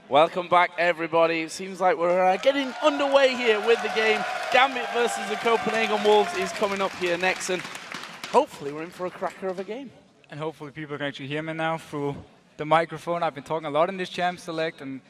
Welcome back, everybody. It seems like we're getting underway here with the game. Gambit versus the Copenhagen Wolves is coming up here next, and hopefully we're in for a cracker of a game. And hopefully people can actually hear me now through the microphone. I've been talking a lot in this Champ Select, and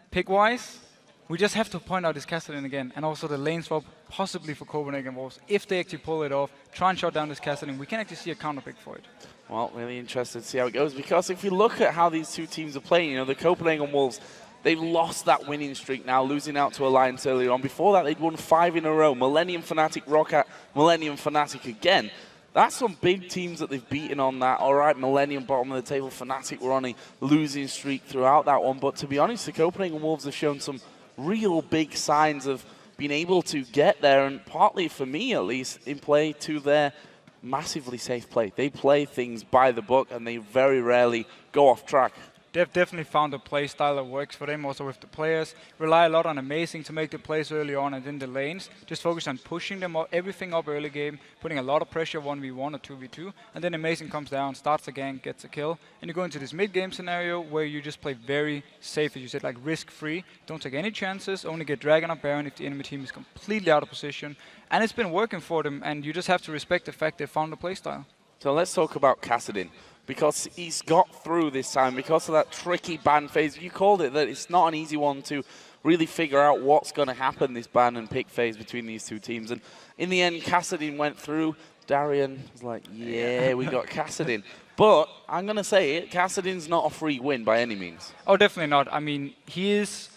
pick-wise, we just have to point out this Kassadin again, and also the lane swap, possibly for Copenhagen Wolves. If they actually pull it off, try and shut down this Kassadin, we can actually see a counter pick for it. Well, really interested to see how it goes, because if you look at how these two teams are playing, you know, the Copenhagen Wolves, they've lost that winning streak now, losing out to Alliance earlier on. Before that, they'd won 5 in a row. Millennium Fnatic, Roccat, Millennium Fnatic again. That's some big teams that they've beaten on that. All right, Millennium bottom of the table, Fnatic were on a losing streak throughout that one. But to be honest, the Copenhagen Wolves have shown some real big signs of being able to get there, and partly, for me at least, in play to their massively safe play. They play things by the book, and they very rarely go off track. They've definitely found a play style that works for them, also with the players. Rely a lot on Amazing to make the plays early on and in the lanes. Just focus on pushing them everything up early game, putting a lot of pressure 1v1 or 2v2, and then Amazing comes down, starts the gank, gets a kill. And you go into this mid-game scenario where you just play very safe, as you said, like risk-free. Don't take any chances, only get Dragon or Baron if the enemy team is completely out of position. And it's been working for them, and you just have to respect the fact they found a play style. So let's talk about Kassadin, because he's got through this time, because of that tricky ban phase. You called it that it's not an easy one to really figure out what's going to happen, this ban and pick phase between these two teams. And in the end, Kassadin went through. Darian was like, yeah, we got Kassadin. But I'm going to say it, Kassadin's not a free win by any means. Oh, definitely not. I mean, he is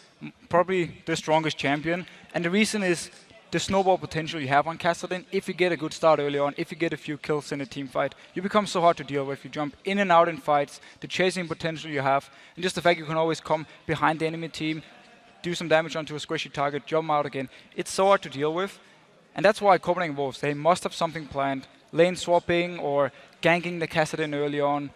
probably the strongest champion. And the reason is the snowball potential you have on Kassadin. If you get a good start early on, if you get a few kills in a team fight, you become so hard to deal with. You jump in and out in fights, the chasing potential you have, and just the fact you can always come behind the enemy team, do some damage onto a squishy target, jump out again. It's so hard to deal with. And that's why Copenhagen Wolves, they must have something planned. Lane swapping or ganking the Kassadin early on.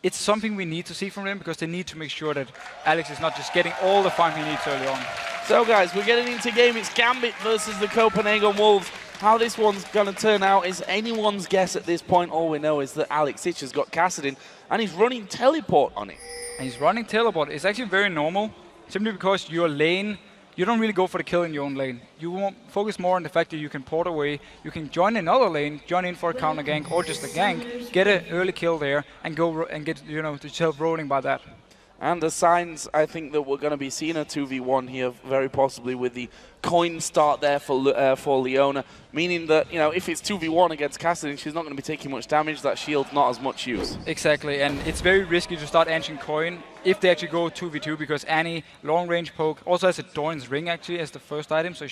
It's something we need to see from them, because they need to make sure that Alex is not just getting all the farm he needs early on. So guys, we're getting into game. It's Gambit versus the Copenhagen Wolves. How this one's going to turn out is anyone's guess at this point. All we know is that Alex Hitch has got Kassadin, and he's running teleport on it. And he's running teleport. It's actually very normal, simply because your lane, you don't really go for the kill in your own lane. You won't focus more on the fact that you can port away, you can join another lane, join in for a counter gank or just a gank, get an early kill there, and go and get yourself rolling by that. And the signs, I think that we're going to be seeing a 2v1 here, very possibly with the coin start there for Leona, meaning that, you know, if it's 2v1 against Kassadin, she's not going to be taking much damage. That shield's not as much use. Exactly, and it's very risky to start Ancient Coin if they actually go 2v2, because Annie, long range poke, also has a Doran's Ring actually as the first item, so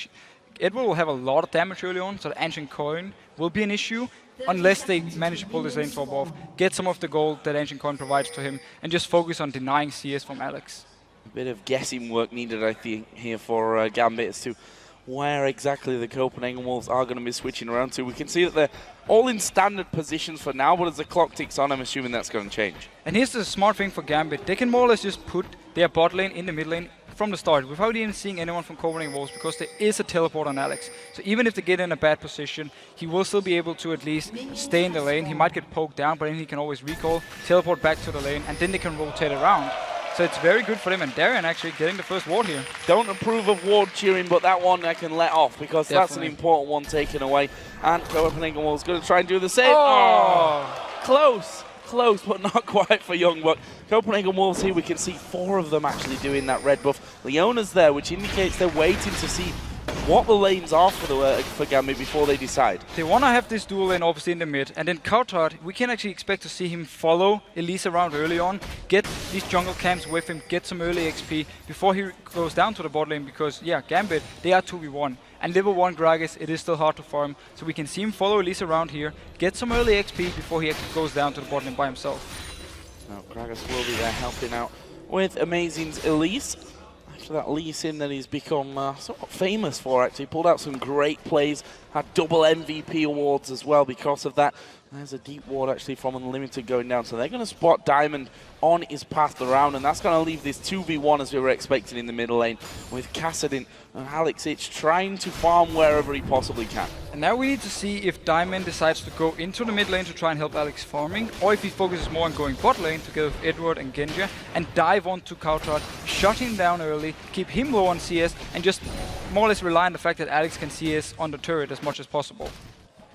Edward will have a lot of damage early on, so the Ancient Coin will be an issue, unless they manage to pull this lane swap off, get some of the gold that Ancient Coin provides to him, and just focus on denying CS from Alex. A bit of guessing work needed, I think, here for Gambit as to where exactly the Copenhagen Wolves are going to be switching around to. We can see that they're all in standard positions for now, but as the clock ticks on, I'm assuming that's going to change. And here's the smart thing for Gambit. They can more or less just put their bot lane in the mid lane from the start, without even seeing anyone from Copenhagen Wolves, because there is a teleport on Alex. So even if they get in a bad position, he will still be able to at least stay in the lane. He might get poked down, but then he can always recall, teleport back to the lane, and then they can rotate around. So it's very good for them, and Darian actually getting the first ward here. Don't approve of ward cheering, but that one I can let off, because that's an important one taken away. And Copenhagen Wolves going to try and do the same. Oh, close. Close, but not quite for Youngbuck. Copenhagen Wolves here, we can see 4 of them actually doing that red buff. Leona's there, which indicates they're waiting to see what the lanes are for Gambit before they decide. They want to have this dual lane obviously in the mid, and then Coutard, we can actually expect to see him follow Elise around early on, get these jungle camps with him, get some early XP before he goes down to the bot lane, because yeah, Gambit, they are 2v1. And level 1 Gragas, it is still hard to farm, so we can see him follow Elise around here, get some early XP before he actually goes down to the bot lane by himself. Now Gragas will be there helping out with Amazing's Elise. After that Lee Sin that he's become somewhat famous for, actually. Pulled out some great plays, had double MVP awards as well because of that. There's a deep ward actually from Unlimited going down, so they're going to spot Diamond on his path around, and that's going to leave this 2v1 as we were expecting in the middle lane, with Kassadin and Alex Ich trying to farm wherever he possibly can. And now we need to see if Diamond decides to go into the mid lane to try and help Alex farming, or if he focuses more on going bot lane together with Edward and Genja, and dive onto Kautrad, shut him down early, keep him low on CS, and just more or less rely on the fact that Alex can CS on the turret as much as possible.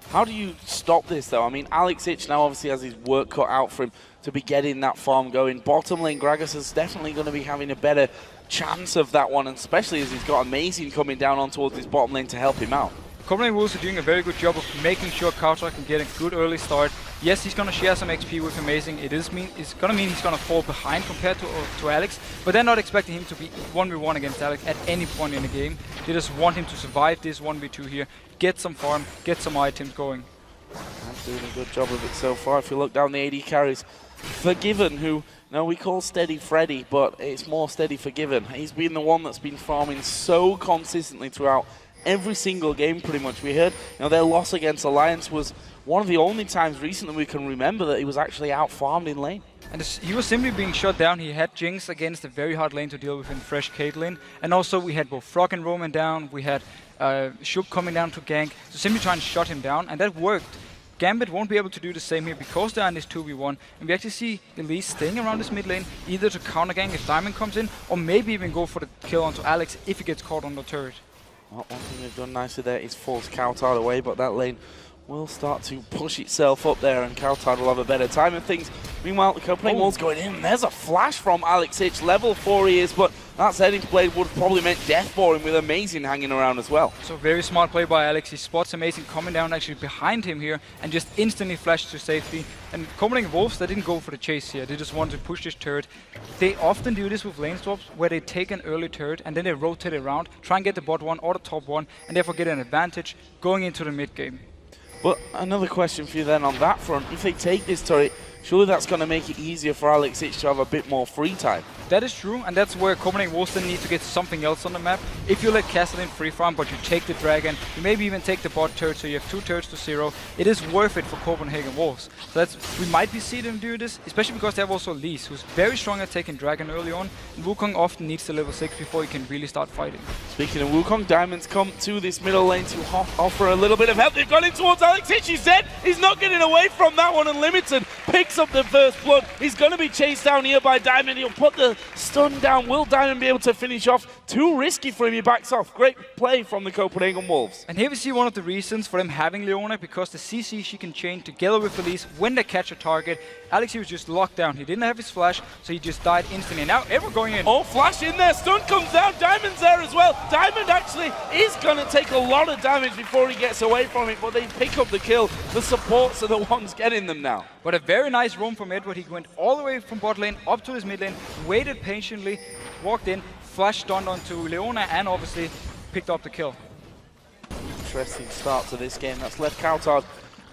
How do you stop this, though? I mean, Alex Ich now obviously has his work cut out for him to be getting that farm going. Bottom lane, Gragas is definitely going to be having a better chance of that one, and especially as he's got Amazing coming down on towards his bottom lane to help him out. Copenhagen Wolves are doing a very good job of making sure Kautrad can get a good early start. Yes, he's going to share some XP with Amazing. It's going to mean he's going to fall behind compared to Alex, but they're not expecting him to be 1v1 against Alex at any point in the game. They just want him to survive this 1v2 here, get some farm, get some items going. I'm doing a good job of it so far. If you look down the AD carries, Forgiven, who we call Steady Freddy, but it's more Steady Forgiven. He's been the one that's been farming so consistently throughout every single game pretty much. We heard their loss against Alliance was one of the only times recently we can remember that he was actually out-farmed in lane. And he was simply being shut down. He had Jinx against a very hard lane to deal with in Fresh Caitlyn. And also we had both Frog and Roman down. We had Shub coming down to gank. So simply trying to shut him down, and that worked. Gambit won't be able to do the same here because they're in this 2v1. And we actually see Elise staying around this mid lane, either to counter gank if Diamond comes in, or maybe even go for the kill onto Alex if he gets caught on the turret. Well, one thing they've done nicely there is force Kautrad away, but that lane will start to push itself up there, and Kautrad will have a better time of things. Meanwhile, the Copenhagen Wolves going in. There's a flash from Alex Ich. Level 4 he is, but that Zeddy's blade would have probably meant death for him, with Amazing hanging around as well. So very smart play by Alex. He spots Amazing coming down actually behind him here and just instantly flashed to safety. And Copenhagen Wolves, they didn't go for the chase here. They just wanted to push this turret. They often do this with lane swaps, where they take an early turret and then they rotate it around, try and get the bot one or the top one, and therefore get an advantage going into the mid game. But another question for you then on that front. If they take this turret, surely that's going to make it easier for Alex Ich to have a bit more free time. That is true, and that's where Copenhagen Wolves then need to get something else on the map. If you let Kassadin free farm, but you take the dragon, you maybe even take the bot turret, so you have 2 turrets to 0, it is worth it for Copenhagen Wolves. So we might be seeing them do this, especially because they have also Lise, who's very strong at taking dragon early on, and Wukong often needs the level 6 before he can really start fighting. Speaking of Wukong, Diamonds come to this middle lane to offer a little bit of help. They've gone in towards Alex Ich. He's dead. He's not getting away from that one. Unlimited picks up the first blood. He's going to be chased down here by Diamond. He'll put the stun down. Will Diamond be able to finish off? Too risky for him. He backs off. Great play from the Copenhagen Wolves. And here we see one of the reasons for them having Leona, because the CC she can chain together with Elise when they catch a target. Alex, he was just locked down. He didn't have his flash, so he just died instantly. Now Edward going in. Oh, flash in there. Stun comes down. Diamond's there as well. Diamond actually is going to take a lot of damage before he gets away from it, but they pick up the kill. The supports are the ones getting them now. But a very nice roam from Edward. He went all the way from bot lane up to his mid lane, waited patiently, walked in, flash stunned onto Leona, and obviously picked up the kill. Interesting start to this game. That's left Kautrad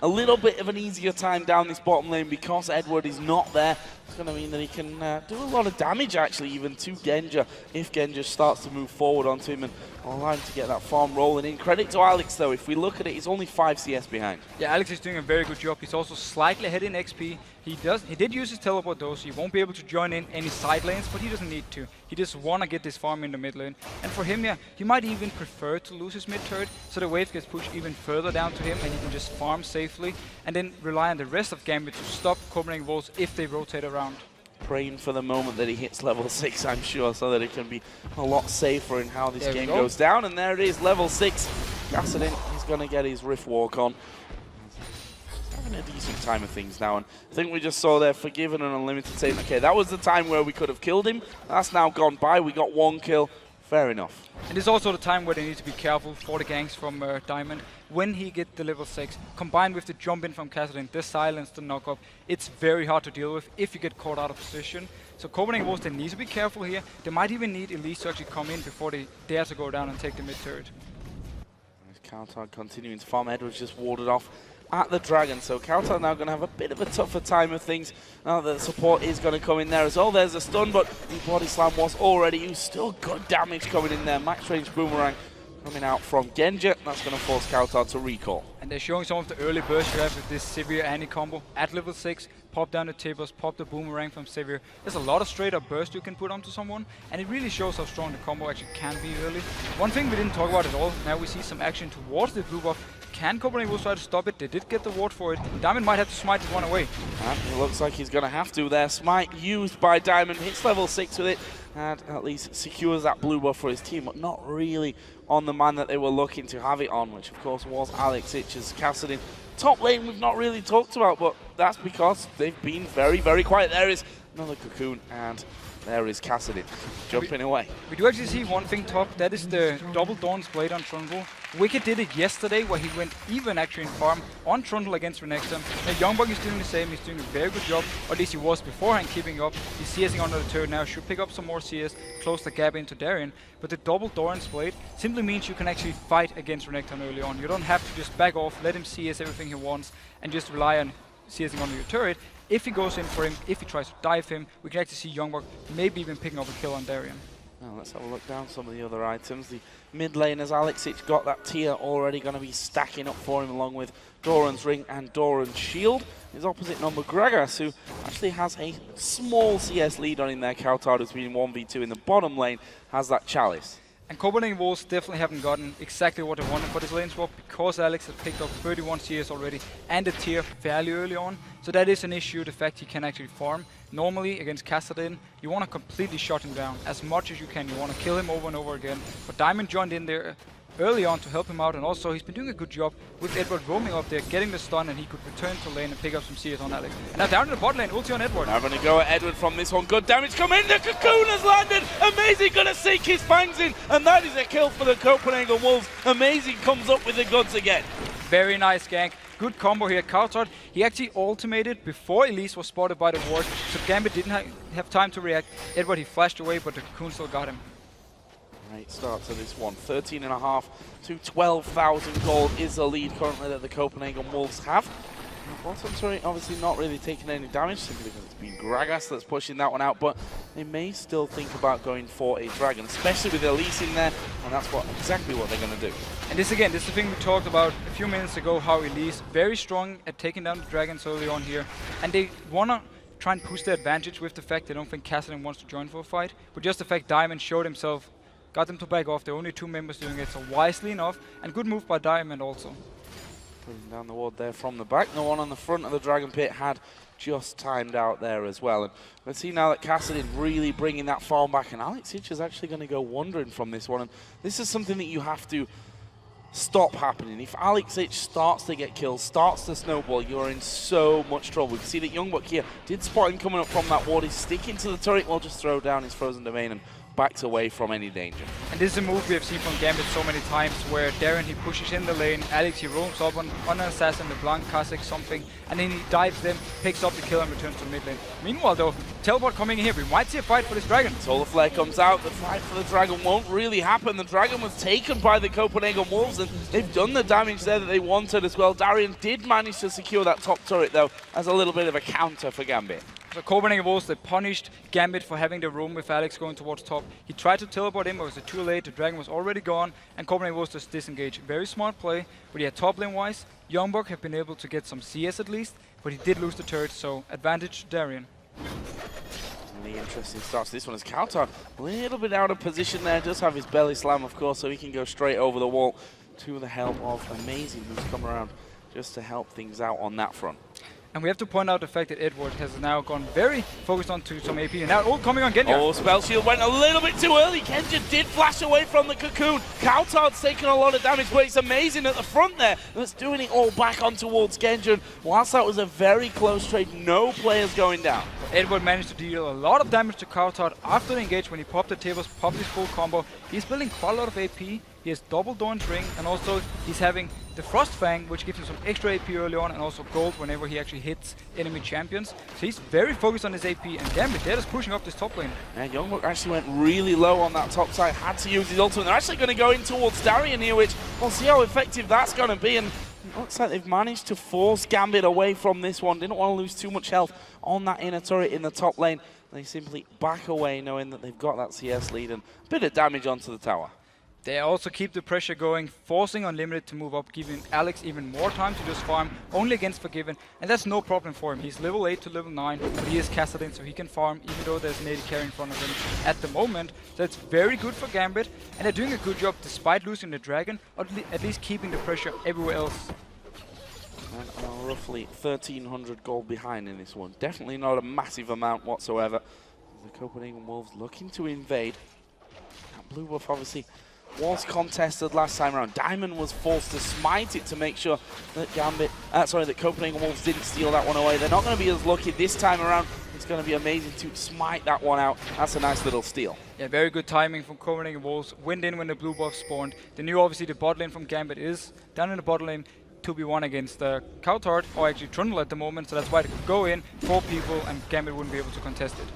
a little bit of an easier time down this bottom lane because Edward is not there. It's going to mean that he can do a lot of damage actually even to Genja if Genja starts to move forward onto him and allow him to get that farm rolling in. Credit to Alex though, if we look at it, he's only 5 CS behind. Yeah, Alex is doing a very good job. He's also slightly ahead in XP. He did use his teleport though, so he won't be able to join in any side lanes, but he doesn't need to. He just want to get this farm in the mid lane. And for him, yeah, he might even prefer to lose his mid turret, so the wave gets pushed even further down to him and he can just farm safely and then rely on the rest of Gambit to stop Copenhagen Wolves if they rotate around. Praying for the moment that he hits level 6, I'm sure, so that it can be a lot safer in how this game goes down. And there it is, level 6. Kassadin is going to get his Rift Walk on. Having a decent time of things now, and I think we just saw there Forgiven and Unlimited saying, okay, that was the time where we could have killed him. That's now gone by. We got 1 kill. Fair enough. And it's also the time where they need to be careful for the ganks from Diamond. When he gets the level 6, combined with the jump in from Kassadin, the silence, the knock-up, it's very hard to deal with if you get caught out of position. So Copenhagen Wolves, they need to be careful here. They might even need Elise to actually come in before they dare to go down and take the mid turret. Kautrad continuing to farm. Edwards just warded off at the dragon, so Kautrad now going to have a bit of a tougher time of things now that the support is going to come in there as well. There's a stun, but the body slam was already used. Still good damage coming in there. Max range boomerang coming out from Genja. That's going to force Kautar to recall. And they're showing some of the early bursts you have with this Severe anti-combo at level 6. Pop down the tables, pop the boomerang from Severe. There's a lot of straight up burst you can put onto someone, and it really shows how strong the combo actually can be early. One thing we didn't talk about at all, now we see some action towards the blue buff. Can Copenhagen try to stop it? They did get the ward for it. Diamond might have to smite this one away. And it looks like he's going to have to there. Smite used by Diamond, hits level 6 with it, and at least secures that blue buff for his team, but not really on the man that they were looking to have it on, which of course was Alex Itch's Kassadin. Top lane we've not really talked about, but that's because they've been very, very quiet. There is another Cocoon, and there is Kassadin jumping away. We do actually see one thing top, that is the double Dawn's Blade on Trundle. Wicked did it yesterday where he went even actually in farm on Trundle against Renekton. Now Youngbuck is doing the same, he's doing a very good job, or at least he was beforehand keeping up. He's CSing under the turret now, should pick up some more CS, close the gap into Darien. But the double Doran's Blade simply means you can actually fight against Renekton early on. You don't have to just back off, let him CS everything he wants, and just rely on CSing under your turret. If he goes in for him, if he tries to dive him, we can actually see Youngbuck maybe even picking up a kill on Darien. Now let's have a look down some of the other items. The mid laners, Alex Itch got that tier already going to be stacking up for him along with Doran's Ring and Doran's Shield. His opposite number, Gragas, who actually has a small CS lead on him there. Kautar has been 1v2 in the bottom lane, has that Chalice. And Copenhagen Wolves definitely haven't gotten exactly what they wanted for this lane swap because Alex has picked up 31 CS already and a tier fairly early on. So that is an issue, the fact he can actually farm. Normally against Kassadin, you want to completely shut him down as much as you can. You want to kill him over and over again. But Diamond joined in there early on to help him out, and also he's been doing a good job with Edward roaming up there, getting the stun, and he could return to lane and pick up some CS on Alex. And now down to the bot lane, ulti on Edward. Now going to go at Edward from this one. Good damage come in, the Cocoon has landed. Amazing, going to sink his fangs in, and that is a kill for the Copenhagen Wolves. Amazing comes up with the goods again. Very nice gank. Good combo here. Kautar, he actually ultimated before Elise was spotted by the ward, so Gambit didn't have time to react. Edward, he flashed away, but the Cocoon still got him. Great start to this one. 13.5 to 12,000 gold is the lead currently that the Copenhagen Wolves have. Bottom turret obviously not really taking any damage simply because it's been Gragas that's pushing that one out, but they may still think about going for a dragon, especially with Elise in there, and that's exactly what they're going to do. And this again, this is the thing we talked about a few minutes ago, how Elise very strong at taking down the dragons early on here, and they want to try and push their advantage with the fact they don't think Kassadin wants to join for a fight, but just the fact Diamond showed himself, got them to back off. There are only 2 members doing it, so wisely enough, and good move by Diamond also. Putting down the ward there from the back. No one on the front of the Dragon Pit had just timed out there as well. And let's see now that Kassadin really bringing that farm back, and Alex Itch is actually going to go wandering from this one. And this is something that you have to stop happening. If Alex Itch starts to get killed, starts to snowball, you're in so much trouble. You can see that Youngbuck here did spot him coming up from that ward. He's sticking to the turret, will just throw down his frozen domain and backs away from any danger. And this is a move we have seen from Gambit so many times, where Darren, he pushes in the lane, Alex, he roams up on an assassin, the Blanc, Kha'Zix, something, and then he dives them, picks up the kill and returns to mid lane. Meanwhile though, teleport coming in here, we might see a fight for this dragon. Solar Flare comes out, the fight for the dragon won't really happen. The dragon was taken by the Copenhagen Wolves, and they've done the damage there that they wanted as well. Darien did manage to secure that top turret though, as a little bit of a counter for Gambit. So Copenhagen Wolves, they punished Gambit for having the roam with Alex going towards top. He tried to teleport him, but it was too late, the dragon was already gone, and Copenhagen Wolves just disengaged. Very smart play, but yeah, top lane wise, Youngbuck have been able to get some CS at least, but he did lose the turret, so advantage to Darien. Really interesting start to this one as Kautar a little bit out of position there, does have his belly slam of course, so he can go straight over the wall to the help of Amazing, who's come around just to help things out on that front. And we have to point out the fact that Edward has now gone very focused onto some AP, and now coming on Genja. Oh, Spell Shield went a little bit too early. Genja did flash away from the Cocoon. Kautar's taken a lot of damage, but it's Amazing at the front there. That's doing it all back on towards Genja. Whilst that was a very close trade, no players going down. Edward managed to deal a lot of damage to Kautar after the engage when he popped the tables, popped his full combo. He's building quite a lot of AP. He has double Dawn's Ring, and also he's having the Frost Fang, which gives him some extra AP early on, and also gold whenever he actually hits enemy champions. So he's very focused on his AP, and Gambit, they're just pushing up this top lane. And Youngbuck actually went really low on that top side, had to use his ultimate. They're actually going to go in towards Darien here, which we'll see how effective that's going to be. And it looks like they've managed to force Gambit away from this one. Didn't want to lose too much health on that inner turret in the top lane. They simply back away knowing that they've got that CS lead and a bit of damage onto the tower. They also keep the pressure going, forcing Unlimited to move up, giving Alex even more time to just farm, only against Forgiven, and that's no problem for him. He's level 8 to level 9, but he is Kassadin, so he can farm, even though there's an AD carry in front of him at the moment. So it's very good for Gambit, and they're doing a good job despite losing the Dragon, or at least keeping the pressure everywhere else. And are roughly 1,300 gold behind in this one. Definitely not a massive amount whatsoever. The Copenhagen Wolves looking to invade. That blue buff obviously was contested last time around. Diamond was forced to smite it to make sure that that Copenhagen Wolves didn't steal that one away. They're not going to be as lucky this time around. It's going to be amazing to smite that one out. That's a nice little steal. Yeah, very good timing from Copenhagen Wolves. Went in when the blue buff spawned. They knew obviously the bot lane from Gambit is down in the bot lane 2v1 against Coutard, or actually Trundle at the moment, so that's why they could go in, 4 people, and Gambit wouldn't be able to contest it.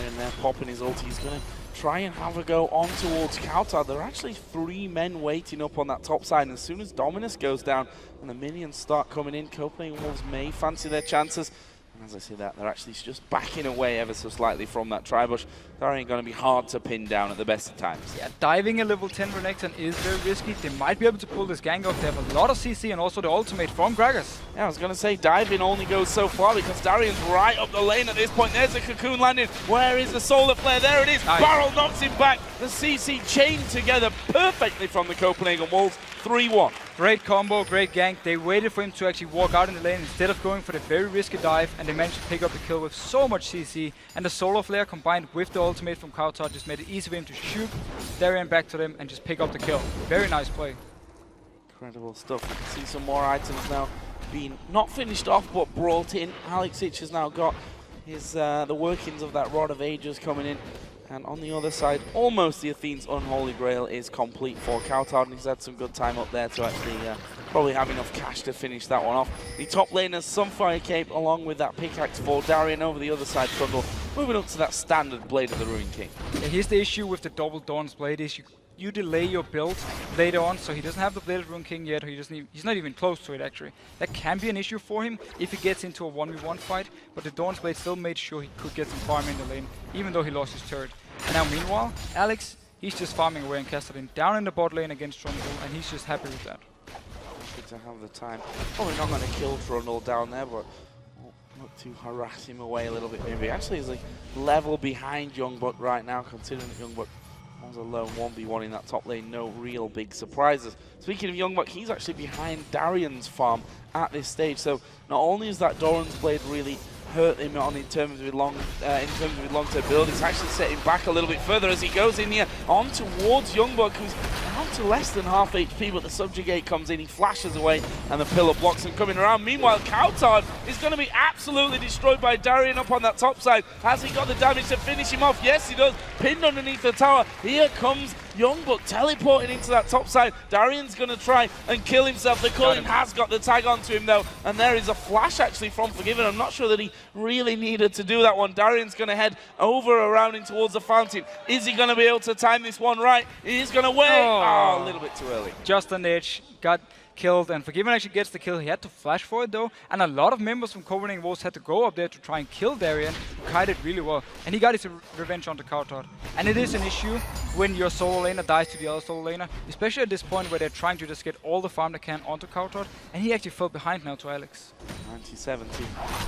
And they're popping his ulti. He's going to try and have a go on towards Coutard. There are actually 3 men waiting up on that top side, and as soon as Dominus goes down and the minions start coming in, Copenhagen Wolves may fancy their chances. And as I say that, they're actually just backing away ever so slightly from that Tribush. That ain't going to be hard to pin down at the best of times. Yeah, diving a level 10 Renekton is very risky. They might be able to pull this gang off. They have a lot of CC and also the ultimate from Gragas. Yeah, I was going to say diving only goes so far because Darian's right up the lane at this point. There's a cocoon landing. Where is the solar flare? There it is. Nice. Barrel knocks him back. The CC chained together perfectly from the Copenhagen Wolves. 3-1. Great combo, great gank. They waited for him to actually walk out in the lane instead of going for the very risky dive, and they managed to pick up the kill with so much CC. And the solar flare combined with the ultimate from Coutard just made it easy for him to shoot Darian back to them and just pick up the kill. Very nice play. Incredible stuff. You can see some more items now being not finished off but brought in. Alex Ich has now got his the workings of that Rod of Ages coming in. And on the other side, almost the Athene's Unholy Grail is complete for Coutard, and he's had some good time up there to actually probably have enough cash to finish that one off. The top laner's Sunfire Cape along with that pickaxe for Darian over the other side Trundle, moving up to that standard Blade of the Ruined King. Yeah, here's the issue with the double Dawn's Blade is you delay your build later on, so he doesn't have the Blade of the Ruined King yet, or he's not even close to it actually. That can be an issue for him if he gets into a 1v1 fight, but the Dawn's Blade still made sure he could get some farm in the lane, even though he lost his turret. And now meanwhile, Alex, he's just farming away and Kassadin down in the bot lane against Trundle, and he's just happy with that. Good to have the time. Probably not going to kill Trundle down there, but look to harass him away a little bit maybe. Actually, he's like level behind Youngbuck right now, considering that Youngbuck was alone 1v1 in that top lane. No real big surprises. Speaking of Youngbuck, he's actually behind Darian's farm at this stage. So not only is that Doran's Blade really hurt him on in terms of his long-term build, it's actually set him back a little bit further as he goes in here on towards Youngbuck, who's down to less than half HP, but the Subjugate comes in, he flashes away, and the pillar blocks him coming around. Meanwhile, Coutard is going to be absolutely destroyed by Darian up on that top side. Has he got the damage to finish him off? Yes, he does. Pinned underneath the tower. Here comes Youngbuck teleporting into that top side. Darian's going to try and kill himself. The Culling has got the tag onto him though, and there is a flash actually from Forgiven. I'm not sure that he really needed to do that one. Darian's going to head over around in towards the fountain. Is he going to be able to time this one right? He is going to wait. Oh, a little bit too early. Just on the edge. Got killed, and Forgiven actually gets the kill. He had to flash for it though, and a lot of members from Copenhagen Wolves had to go up there to try and kill Darian, who kited really well, and he got his revenge on the Coutard. And it is an issue when your solo laner dies to the other solo laner, especially at this point where they're trying to just get all the farm they can onto Coutard, and he actually fell behind now to Alex. 97 to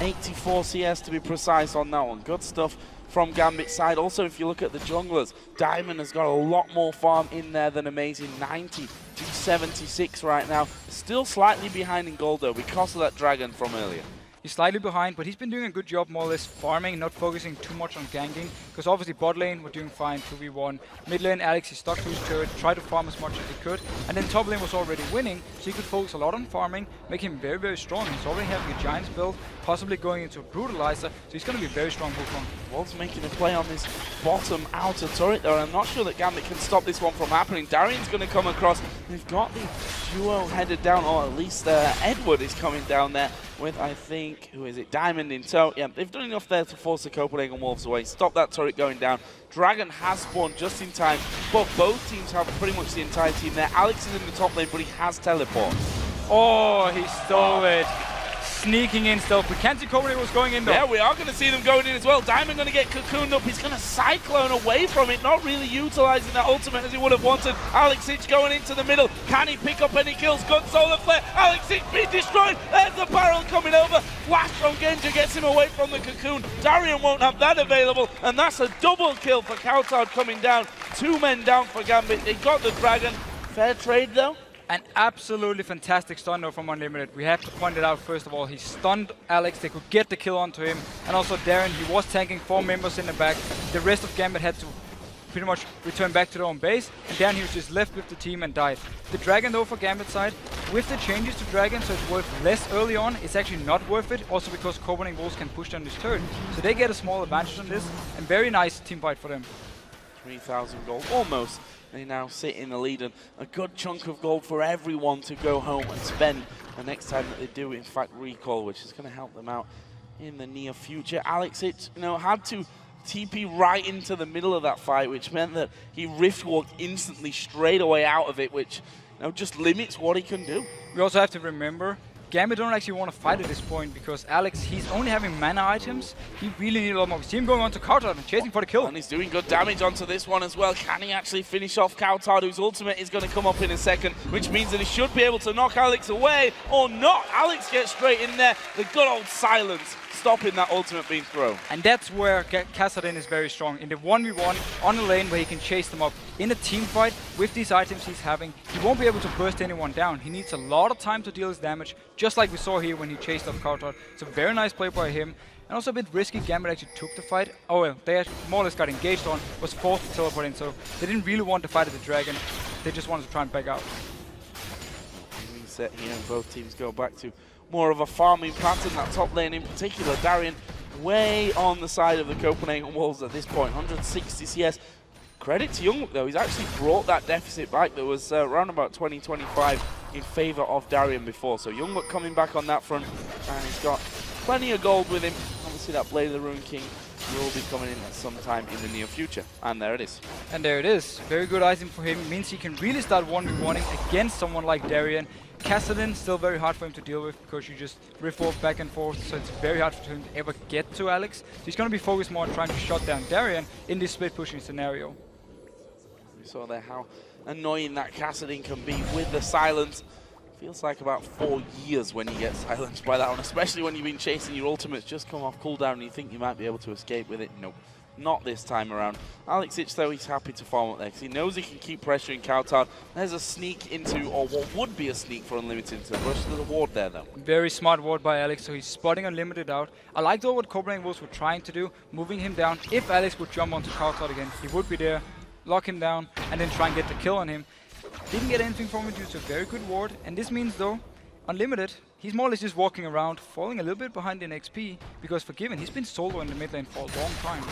84 CS to be precise on that one. Good stuff from Gambit's side. Also, if you look at the junglers, Diamond has got a lot more farm in there than Amazing. 90 to 76 right now. Still slightly behind in gold though because of that dragon from earlier. He's slightly behind, but he's been doing a good job more or less farming, not focusing too much on ganking, because obviously bot lane we're doing fine, 2v1. Mid lane, Alex, he stuck to his turret, tried to farm as much as he could, and then top lane was already winning, so he could focus a lot on farming, make him very, very strong. He's already having a Giants build, possibly going into a Brutalizer, so he's going to be very strong Wukong. Wolves making a play on this bottom outer turret there, and I'm not sure that Gambit can stop this one from happening. Darian's going to come across. They've got the duo headed down, or at least Edward is coming down there with, I think, who is it, Diamond in tow. Yeah, they've done enough there to force the Copenhagen Wolves away, stop that turret going down. Dragon has spawned just in time, but both teams have pretty much the entire team there. Alex is in the top lane, but he has teleport. Oh, he stole it. sneaking in stealth. We can't see Copenhagen was going in though. Yeah, we are going to see them going in as well. Diamond going to get cocooned up. He's going to cyclone away from it, not really utilizing that ultimate as he would have wanted. Alex Ich going into the middle. Can he pick up any kills? Good solar flare. Alex Ich being destroyed. There's the barrel coming over. Flash from Genja gets him away from the cocoon. Darian won't have that available, and that's a double kill for Coutard coming down. 2 men down for Gambit. They got the dragon. Fair trade though. An absolutely fantastic stun though from Unlimited. We have to point it out first of all. He stunned Alex, they could get the kill onto him. And also Darren, he was tanking 4 members in the back. The rest of Gambit had to pretty much return back to their own base. And Darren, he was just left with the team and died. The Dragon though for Gambit side, with the changes to Dragon, so it's worth less early on, it's actually not worth it. Also because Copenhagen Wolves can push down this turret. So they get a small advantage on this. And very nice team fight for them. 3,000 gold, almost. They now sit in the lead, and a good chunk of gold for everyone to go home and spend the next time that they do, in fact, recall, which is going to help them out in the near future. Alex Ich, had to TP right into the middle of that fight, which meant that he rift walked instantly straight away out of it, which just limits what he can do. We also have to remember, Gambit don't actually want to fight at this point because Alex, he's only having mana items. He really needs a lot more. We see him going on to Coutard and chasing for the kill. And he's doing good damage onto this one as well. Can he actually finish off Coutard, whose ultimate is going to come up in a second, which means that he should be able to knock Alex away or not. Alex gets straight in there. The good old silence, stopping that ultimate being thrown. And that's where Kassadin is very strong. In the 1v1 on the lane where he can chase them up. In a team fight with these items he's having, he won't be able to burst anyone down. He needs a lot of time to deal his damage, just like we saw here when he chased off Coutard. It's a very nice play by him. And also a bit risky. Gambit actually took the fight. Oh well, they actually more or less got engaged on, was forced to teleport in, so they didn't really want to fight at the dragon. They just wanted to try and back out. Reset here, and both teams go back to more of a farming pattern. That top lane in particular, Darian way on the side of the Copenhagen Wolves at this point, 160 CS. Credit to Youngwook though, he's actually brought that deficit back. There was around about 20-25 in favor of Darian before. So Youngwook coming back on that front, and he's got plenty of gold with him. Obviously that Blade of the Ruin King will be coming in at some time in the near future. And there it is. And there it is. Very good item for him. It means he can really start 1v1ing against someone like Darian. Kassadin, still very hard for him to deal with because you just rift walk back and forth, so it's very hard for him to ever get to Alex. So he's going to be focused more on trying to shut down Darian in this split pushing scenario. We saw there how annoying that Kassadin can be with the silence. Feels like about 4 years when you get silenced by that one, especially when you've been chasing your ultimates just come off cooldown and you think you might be able to escape with it. Nope. Not this time around. Alex Ich, though, he's happy to farm up there because he knows he can keep pressuring Coutard. There's a sneak into, or what would be a sneak for Unlimited, to rush to the ward there, though. Very smart ward by Alex, so he's spotting Unlimited out. I like though what Copenhagen Wolves were trying to do, moving him down. If Alex would jump onto Coutard again, he would be there, lock him down, and then try and get the kill on him. Didn't get anything from it due to a very good ward, and this means though, Unlimited, he's more or less just walking around, falling a little bit behind in XP, because Forgiven, he's been solo in the mid lane for a long time.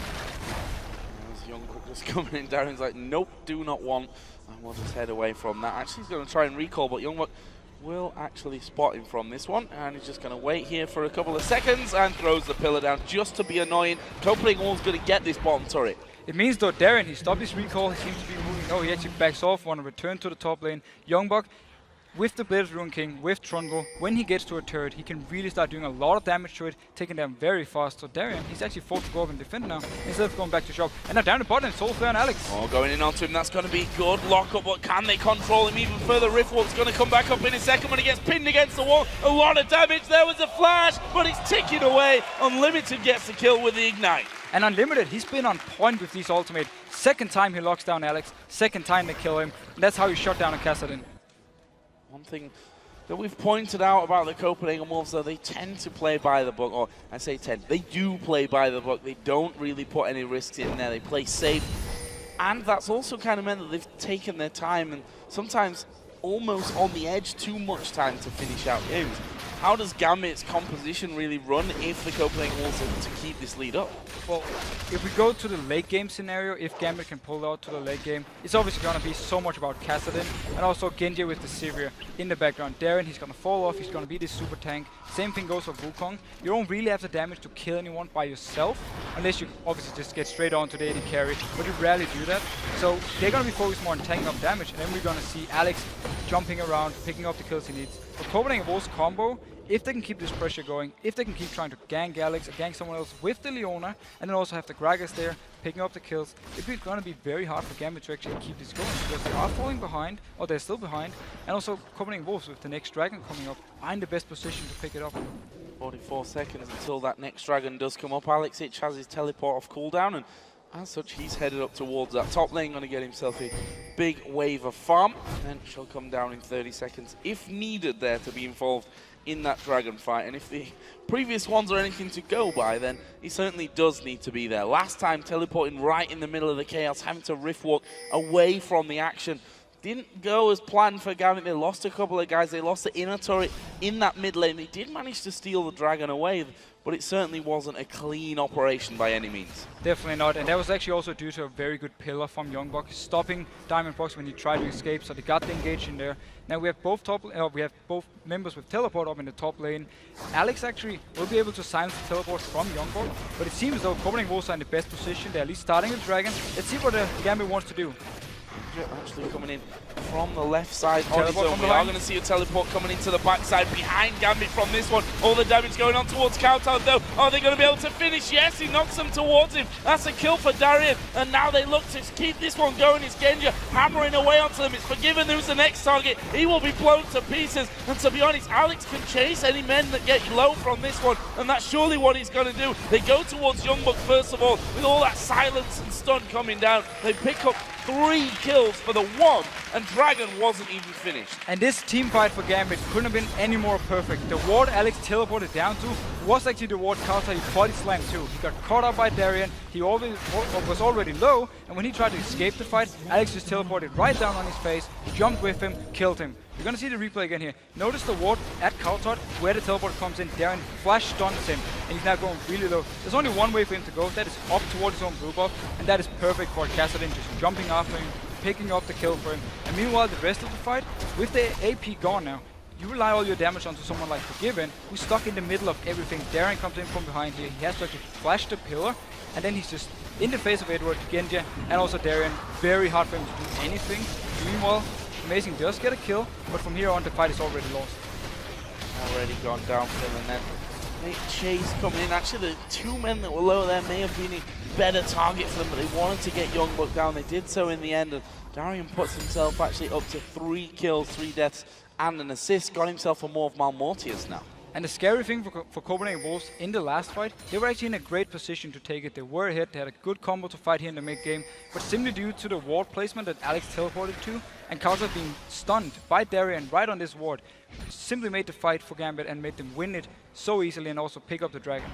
Youngwook just coming in, Darren's like, nope, do not want, and we'll just head away from that. Actually, he's going to try and recall, but Youngwook will actually spot him from this one, and he's just going to wait here for a couple of seconds and throws the pillar down just to be annoying. Copenhagen Wolves going to get this bottom turret. It means though Darren, he stopped his recall, he seems to be moving, oh, he actually backs off, want to return to the top lane. Youngbuck, with the Blade of the Ruin King, with Trundle, when he gets to a turret, he can really start doing a lot of damage to it, taking them very fast. So Darian, he's actually forced to go up and defend now, instead of going back to shop. And now down the bottom, Soul Flare and Alex. Oh, going in onto him, that's going to be good. Lock up, but can they control him even further? Riftwalk's going to come back up in a second when he gets pinned against the wall. A lot of damage, there was a flash, but it's ticking away. Unlimited gets the kill with the Ignite. And Unlimited, he's been on point with these ultimate. Second time he locks down Alex, second time they kill him. And that's how you shut down a Kassadin. One thing that we've pointed out about the Copenhagen Wolves, though, they tend to play by the book, or I say tend, they do play by the book. They don't really put any risks in there. They play safe. And that's also kind of meant that they've taken their time and sometimes almost on the edge too much time to finish out games. How does Gambit's composition really run if the Copenhagen Wolves are to keep this lead up? Well, if we go to the late game scenario, if Gambit can pull out to the late game, it's obviously going to be so much about Kassadin and also Genji with the Sivir in the background. Darren, he's going to fall off, he's going to be this super tank. Same thing goes for Wukong. You don't really have the damage to kill anyone by yourself, unless you obviously just get straight on to the AD carry, but you rarely do that. So they're going to be focused more on tanking up damage, and then we're going to see Alex jumping around, picking up the kills he needs. For Copenhagen Wolves combo, if they can keep this pressure going, if they can keep trying to gank Alex or gank someone else with the Leona, and then also have the Gragas there picking up the kills, it's going to be very hard for Gambit to actually keep this going because they are falling behind, or they're still behind, and also Copenhagen Wolves with the next dragon coming up are in the best position to pick it up. 44 seconds until that next dragon does come up. Alex Itch has his teleport off cooldown, and as such, he's headed up towards that top lane, going to get himself a big wave of farm, and she'll come down in 30 seconds if needed there to be involved in that dragon fight. And if the previous ones are anything to go by, then he certainly does need to be there. Last time, teleporting right in the middle of the chaos, having to rift walk away from the action. Didn't go as planned for Gambit. They lost a couple of guys. They lost the inner turret in that mid lane. They did manage to steal the dragon away, but it certainly wasn't a clean operation by any means. Definitely not, and that was actually also due to a very good pillar from Youngbuck, stopping Diamond Box when he tried to escape, so they got the engage in there. Now we have both members with teleport up in the top lane. Alex actually will be able to silence the teleport from Youngbuck, but it seems though Copenhagen Wolves are in the best position. They're at least starting the dragon. Let's see what Gambit wants to do. Actually coming in from the left side on his own. We are going to see a teleport coming into the backside behind Gambit from this one. All the damage going on towards Kowtow though. Are they going to be able to finish? Yes, he knocks them towards him. That's a kill for Darien. And now they look to keep this one going. It's Genja hammering away onto them. It's Forgiven who's the next target. He will be blown to pieces. And to be honest, Alex can chase any men that get low from this one. And that's surely what he's going to do. They go towards Youngbuck first of all with all that silence and stun coming down. They pick up 3 kills for the 1, and Dragon wasn't even finished. And this team fight for Gambit couldn't have been any more perfect. The ward Alex teleported down to was actually the ward Kowtow he body slammed to. He got caught up by Darien, he was already low, and when he tried to escape the fight, Alex just teleported right down on his face, jumped with him, killed him. You're gonna see the replay again here. Notice the ward at Kowtow where the teleport comes in. Darien flash stuns him, and he's now going really low. There's only one way for him to go, that is up towards his own blue buff, and that is perfect for Kassadin, just jumping after him, picking up the kill for him. And meanwhile, the rest of the fight, with the AP gone now, you rely all your damage onto someone like Forgiven, who's stuck in the middle of everything. Darien comes in from behind here. He has to actually flash the pillar, and then he's just in the face of Edward, Genja, and also Darien. Very hard for him to do anything. Meanwhile, Amazing does get a kill, but from here on the fight is already lost. Already gone down for him, and then Chase coming in. Actually, the 2 men that were low there may have been a better target for them, but they wanted to get Youngbuck down. They did so in the end, and Darien puts himself actually up to 3 kills, 3 deaths, and an assist. Got himself a more of Malmortius now. And the scary thing for Copenhagen Wolves in the last fight, they were actually in a great position to take it. They were ahead, they had a good combo to fight here in the mid game, but simply due to the ward placement that Alex teleported to, and Kowtow being stunned by Darien right on this ward, simply made the fight for Gambit and made them win it so easily and also pick up the dragon.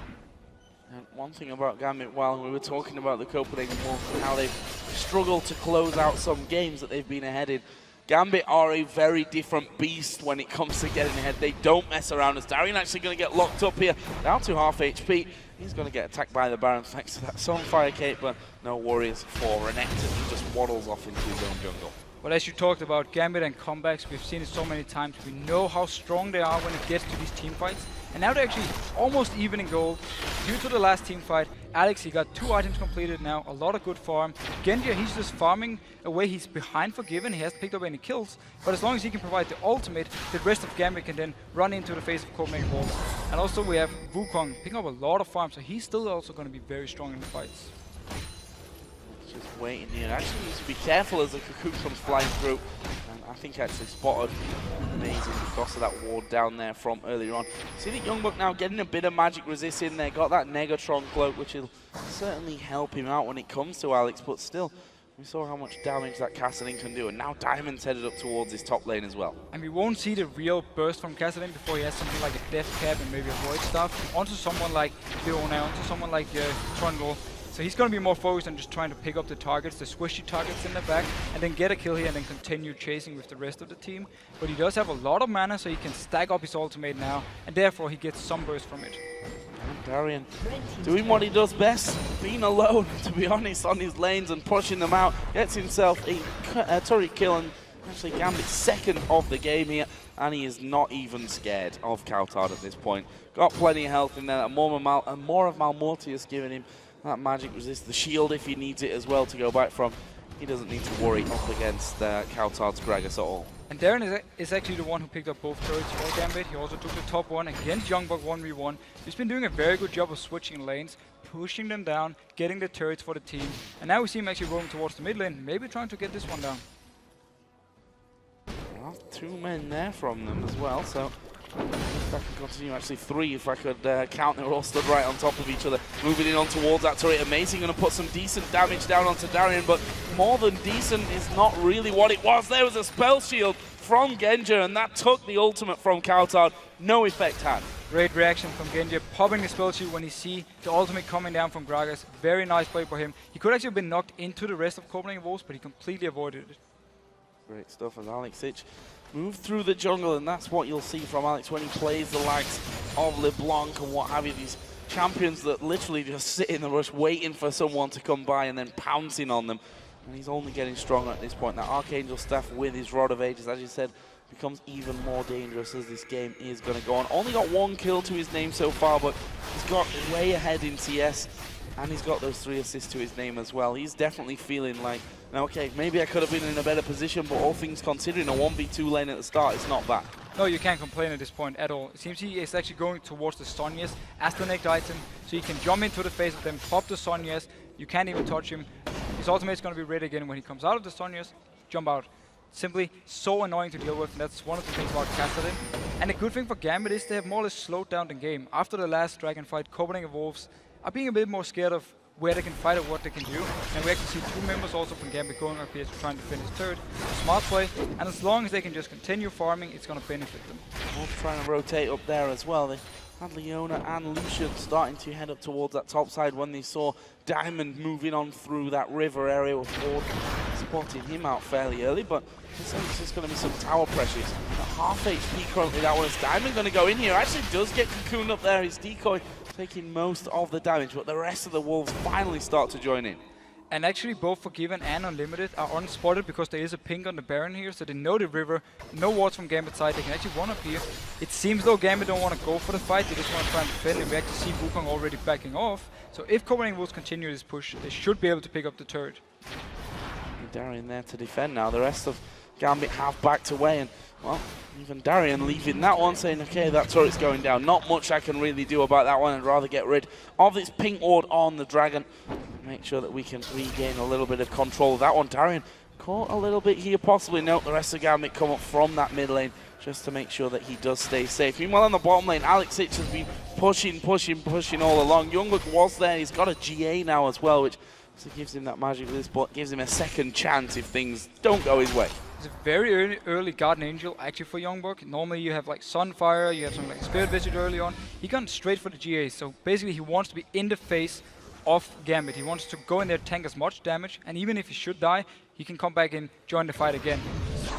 And one thing about Gambit, while we were talking about the Copenhagen Wolves and how they've struggled to close out some games that they've been ahead in, Gambit are a very different beast when it comes to getting ahead. They don't mess around. As Darien actually going to get locked up here, down to half HP. He's going to get attacked by the Baron thanks to that Sunfire Cape, but no worries for Renekton. He just waddles off into his own jungle. But as you talked about, Gambit and comebacks, we've seen it so many times. We know how strong they are when it gets to these team fights. And now they're actually almost even in gold. Due to the last team fight, Alex, he got 2 items completed now, a lot of good farm. Genja, he's just farming away. He's behind Forgiven. He hasn't picked up any kills. But as long as he can provide the ultimate, the rest of Gambit can then run into the face of Copenhagen Wolves. And also we have Wukong picking up a lot of farm, so he's still also going to be very strong in the fights. Just waiting here. Actually needs to be careful as the cocoon comes flying through. And I think actually spotted Amazing because of that ward down there from earlier on. See the Youngbuck now getting a bit of magic resist in there. Got that Negatron cloak, which will certainly help him out when it comes to Alex. But still, we saw how much damage that Kassadin can do. And now Diamond's headed up towards his top lane as well. And we won't see the real burst from Kassadin before he has something like a Death Cap and maybe a Void Staff onto someone like Leona, onto someone like Trundle. So he's going to be more focused on just trying to pick up the targets, the squishy targets in the back, and then get a kill here and then continue chasing with the rest of the team. But he does have a lot of mana, so he can stack up his ultimate now, and therefore he gets some burst from it. And Darien doing what he does best, being alone, to be honest, on his lanes and pushing them out. Gets himself a turret kill, and actually Gambit's second of the game here, and he is not even scared of Kowtow at this point. Got plenty of health in there, and more of Malmortius giving him that magic resist, the shield if he needs it as well to go back from. he doesn't need to worry up against Kautar's Gragas at all. And Darren is actually the one who picked up both turrets for Gambit. He also took the top one against Youngbuck 1v1. He's been doing a very good job of switching lanes, pushing them down, getting the turrets for the team. And now we see him actually roaming towards the mid lane, maybe trying to get this one down. Well, 2 men there from them as well, so if I can continue, actually 3 if I could count. They're all stood right on top of each other. Moving in on towards that turret, Amazing going to put some decent damage down onto Darien, but more than decent is not really what it was. There was a spell shield from Genja, and that took the ultimate from Kautar. No effect had. Great reaction from Genja, popping the spell shield when he see the ultimate coming down from Gragas. Very nice play for him. He could actually have been knocked into the rest of Copenhagen Wolves, but he completely avoided it. Great stuff as Alex Ich moved through the jungle, and that's what you'll see from Alex when he plays the likes of LeBlanc and what have you. These champions that literally just sit in the rush waiting for someone to come by and then pouncing on them. And he's only getting stronger at this point. That Archangel staff with his Rod of Ages, as you said, becomes even more dangerous as this game is going to go on. Only got 1 kill to his name so far, but he's got way ahead in CS. And he's got those 3 assists to his name as well. He's definitely feeling like, now, okay, maybe I could have been in a better position, but all things considering, a 1v2 lane at the start is not bad. No, you can't complain at this point at all. It seems he is actually going towards the Sonyas as the next item, so you can jump into the face of them, pop the Sonyas, you can't even touch him. His ultimate is going to be ready again when he comes out of the Sonyas, jump out. Simply so annoying to deal with, and that's one of the things about Kassadin. And the good thing for Gambit is they have more or less slowed down the game. After the last Dragon fight, Copenhagen Wolves are being a bit more scared of where they can fight or what they can do. And we actually see 2 members also from Gambit going up here trying to finish third. Smart play, and as long as they can just continue farming, it's going to benefit them. Wolves trying to rotate up there as well. They had Leona and Lucian starting to head up towards that top side when they saw Diamond moving on through that river area with Ford spotting him out fairly early, but it's just going to be some tower pressures. At half HP currently, that one is Diamond going to go in here. Actually does get cocooned up there. His decoy taking most of the damage, but the rest of the Wolves finally start to join in. And actually both Forgiven and Unlimited are unspotted because there is a ping on the Baron here, so they know the river, no wards from Gambit side, they can actually run up here. It seems though Gambit don't want to go for the fight, they just want to try and defend, and we actually see Wukong already backing off. So if Copenhagen Wolves continue this push, they should be able to pick up the turret. Darien there to defend now. The rest of Gambit have backed away, and well, even Darien leaving that one, saying, okay, that turret's going down. Not much I can really do about that one. I'd rather get rid of this pink ward on the Dragon. Make sure that we can regain a little bit of control of that one. Darien caught a little bit here, possibly. No, the rest of Gambit come up from that mid lane just to make sure that he does stay safe. Meanwhile, on the bottom lane, Alex Ich has been pushing all along. Youngbuck was there. He's got a GA now as well, which gives him that magic with this, but gives him a second chance if things don't go his way. It's a very early Guardian Angel actually for Youngbuck. Normally you have like Sunfire, you have something like Spirit Visit early on. He gone straight for the GA, so basically he wants to be in the face of Gambit. He wants to go in there, tank as much damage, and even if he should die, he can come back and join the fight again.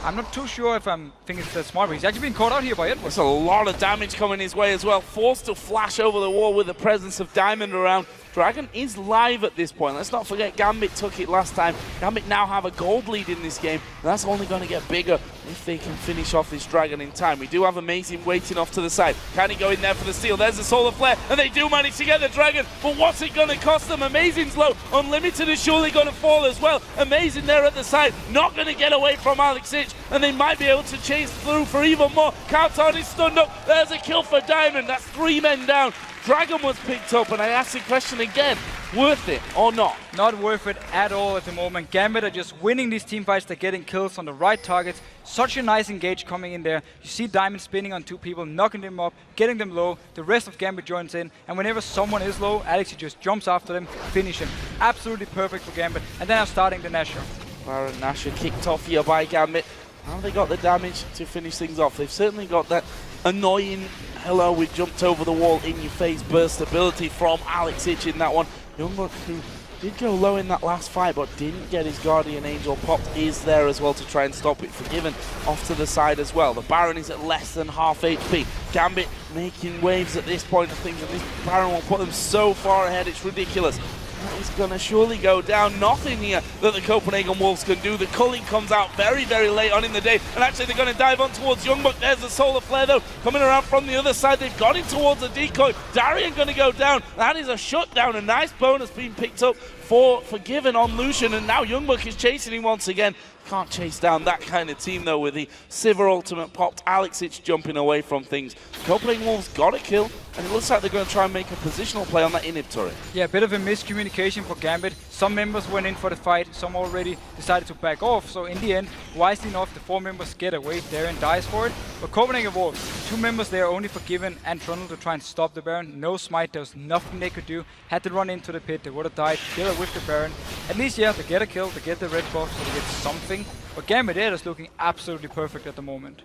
I'm not too sure if I'm thinking it's that smart, but he's actually being caught out here by Edward. There's a lot of damage coming his way as well. Forced to flash over the wall with the presence of Diamond around. Dragon is live at this point. Let's not forget Gambit took it last time. Gambit now have a gold lead in this game. That's only going to get bigger if they can finish off this Dragon in time. We do have Amazing waiting off to the side. Can he go in there for the steal? There's the Solar Flare, and they do manage to get the Dragon. But what's it going to cost them? Amazing's low. Unlimited is surely going to fall as well. Amazing there at the side. Not going to get away from Alex Ich, and they might be able to chase through for even more. Kautar is stunned up. There's a kill for Diamond. That's 3 men down. Dragon was picked up, and I ask the question again, worth it or not? Not worth it at all at the moment. Gambit are just winning these team fights, they're getting kills on the right targets. Such a nice engage coming in there. You see Diamond spinning on 2 people, knocking them up, getting them low. The rest of Gambit joins in, and whenever someone is low, Alex just jumps after them, finish him. Absolutely perfect for Gambit. And then I'm starting the Nashor. Baron Nashor kicked off here by Gambit. How have they got the damage to finish things off? They've certainly got that annoying hello, we jumped over the wall in your face burst ability from Alex Ich in that one. Youngbuck, who did go low in that last fight but didn't get his Guardian Angel popped, is there as well to try and stop it. Forgiven off to the side as well. The Baron is at less than half HP. Gambit making waves at this point of things, and this Baron will put them so far ahead, it's ridiculous. That is going to surely go down. Nothing here that the Copenhagen Wolves can do. The culling comes out very late on in the day, and actually they're going to dive on towards Youngbuck. There's the Solar Flare though, coming around from the other side. They've got him towards the decoy. Darien going to go down. That is a shutdown. A nice bonus being picked up for Forgiven on Lucian, and now Youngbuck is chasing him once again. Can't chase down that kind of team though with the Sivir ultimate popped. Alexic jumping away from things. Copenhagen Wolves got a kill, and it looks like they're going to try and make a positional play on that inhib turret. Yeah, a bit of a miscommunication for Gambit. Some members went in for the fight, some already decided to back off. So in the end, wisely enough, the 4 members get away. Darren dies for it. But Copenhagen Wolves, 2 members there, only Forgiven and Trundle to try and stop the Baron. No smite, there was nothing they could do. Had to run into the pit, they would have died together with the Baron. At least, yeah, they get a kill, they get the red buff, so they get something. But Gambit there is looking absolutely perfect at the moment.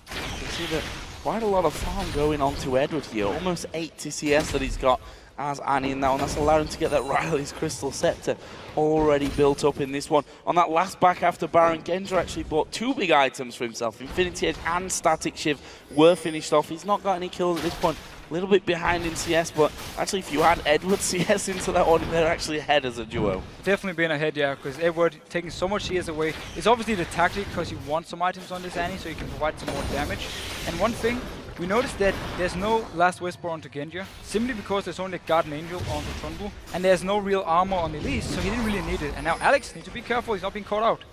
You can see that quite a lot of farm going on to Edward here. Almost 8 TCS that he's got as Annie in that one. That's allowed him to get that Riley's Crystal Scepter already built up in this one. On that last back after Baron, Genja actually bought 2 big items for himself. Infinity Edge and Static Shiv were finished off. He's not got any kills at this point. A little bit behind in CS, but actually if you add Edward CS into that one, they're actually ahead as a duo. Definitely been ahead, yeah, because Edward taking so much CS away. It's obviously the tactic because you want some items on this Annie so you can provide some more damage. And one thing, we noticed that there's no Last Whisper onto Genja, simply because there's only a Guardian Angel onto Trundle, and there's no real armor on Elise, so he didn't really need it. And now Alex needs to be careful, he's not being caught out.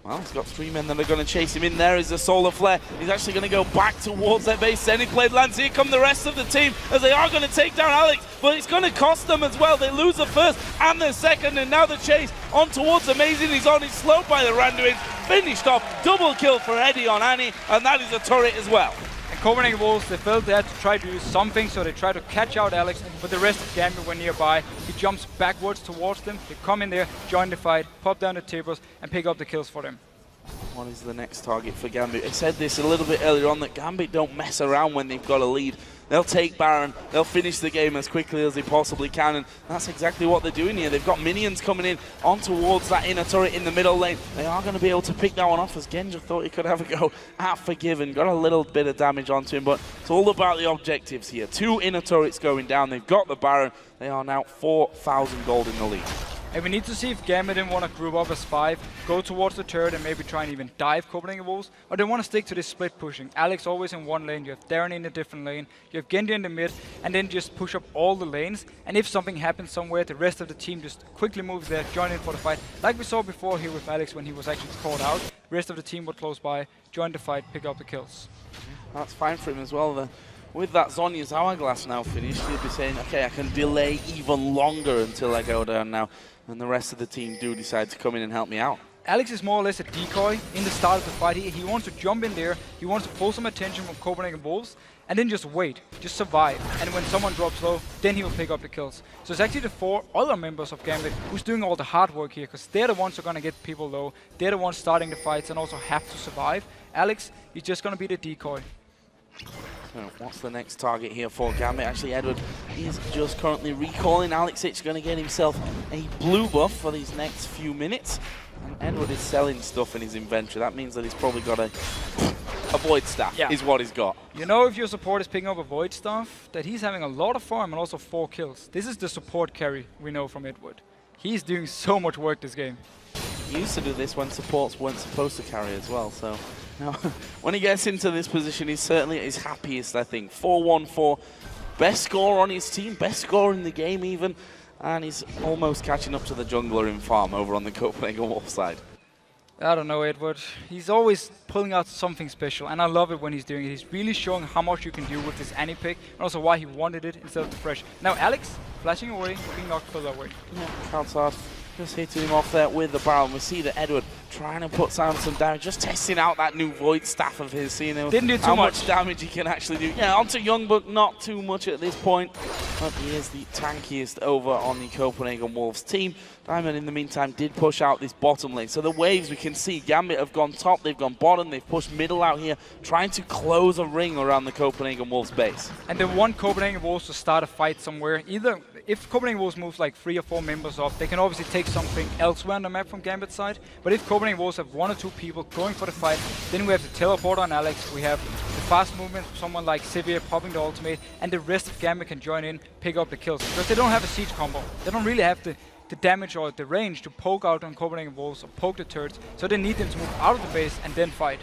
Well, he's got 3 men that are going to chase him in. There is the Solar Flare. He's actually going to go back towards their base. Zennyblade lands. Here come the rest of the team as they are going to take down Alex, but it's going to cost them as well. They lose the first and the second, and now the chase on towards Amazing. He's on his slow by the Randuin. Finished off. Double kill for Eddie on Annie, and that is a turret as well. Copenhagen Wolves, they felt they had to try to do something, so they tried to catch out Alex, but the rest of Gambit were nearby. He jumps backwards towards them. They come in there, join the fight, pop down the tables, and pick up the kills for them. What is the next target for Gambit? I said this a little bit earlier on that Gambit don't mess around when they've got a lead. They'll take Baron, they'll finish the game as quickly as they possibly can, and that's exactly what they're doing here. They've got minions coming in on towards that inner turret in the middle lane. They are going to be able to pick that one off, as Genja thought he could have a go at Forgiven. Got a little bit of damage onto him, but it's all about the objectives here. 2 inner turrets going down. They've got the Baron. They are now 4,000 gold in the lead. And we need to see if Gambit didn't want to group up as 5, go towards the turret and maybe try and even dive Copenhagen Wolves, or they want to stick to this split pushing. Alex always in one lane, you have Darren in a different lane, you have Genji in the mid, and then just push up all the lanes. And if something happens somewhere, the rest of the team just quickly moves there, join in for the fight. Like we saw before here with Alex when he was actually caught out. The rest of the team would close by, join the fight, pick up the kills. That's fine for him as well. With that Zhonya's Hourglass now finished, he'll be saying, okay, I can delay even longer until I go down now. And the rest of the team do decide to come in and help me out. Alex is more or less a decoy in the start of the fight. He wants to jump in there, he wants to pull some attention from Copenhagen Wolves, and then just wait, just survive. And when someone drops low, then he will pick up the kills. So it's actually the 4 other members of Gambit who's doing all the hard work here, because they're the ones who are going to get people low, they're the ones starting the fights and also have to survive. Alex is just going to be the decoy. So what's the next target here for Gambit? Actually, Edward is just currently recalling. Alexic going to get himself a blue buff for these next few minutes. And Edward is selling stuff in his inventory. That means that he's probably got a Void Staff, is what he's got. You know, if your support is picking up a Void Staff, that he's having a lot of farm and also 4 kills. This is the support carry we know from Edward. He's doing so much work this game. He used to do this when supports weren't supposed to carry as well, so now when he gets into this position, he's certainly at his happiest, I think. 4-1-4, best score on his team, best score in the game even, and he's almost catching up to the jungler in farm over on the Copenhagen Wolf side. I don't know, Edward. He's always pulling out something special, and I love it when he's doing it. He's really showing how much you can do with this Annie pick, and also why he wanted it instead of the fresh. Now Alex, flashing away, being knocked further away. Yeah, Kalsard just hitting him off there with the barrel. We see that Edward trying to put down some damage, just testing out that new Void Staff of his, seeing how much damage he can actually do. Yeah, onto Youngbuck, not too much at this point, but he is the tankiest over on the Copenhagen Wolves team. Diamond, in the meantime, did push out this bottom lane. So the waves, we can see Gambit have gone top, they've gone bottom, they've pushed middle out here, trying to close a ring around the Copenhagen Wolves base. And they want Copenhagen Wolves to start a fight somewhere. Either, if Copenhagen Wolves moves like 3 or 4 members off, they can obviously take something elsewhere on the map from Gambit's side. But if Copenhagen Wolves have 1 or 2 people going for the fight, then we have the teleport on Alex, we have the fast movement from someone like Sivir popping the ultimate, and the rest of Gambit can join in, pick up the kills. Because they don't have a siege combo. They don't really have the damage or the range to poke out on Copenhagen Wolves or poke the turrets, so they need them to move out of the base and then fight.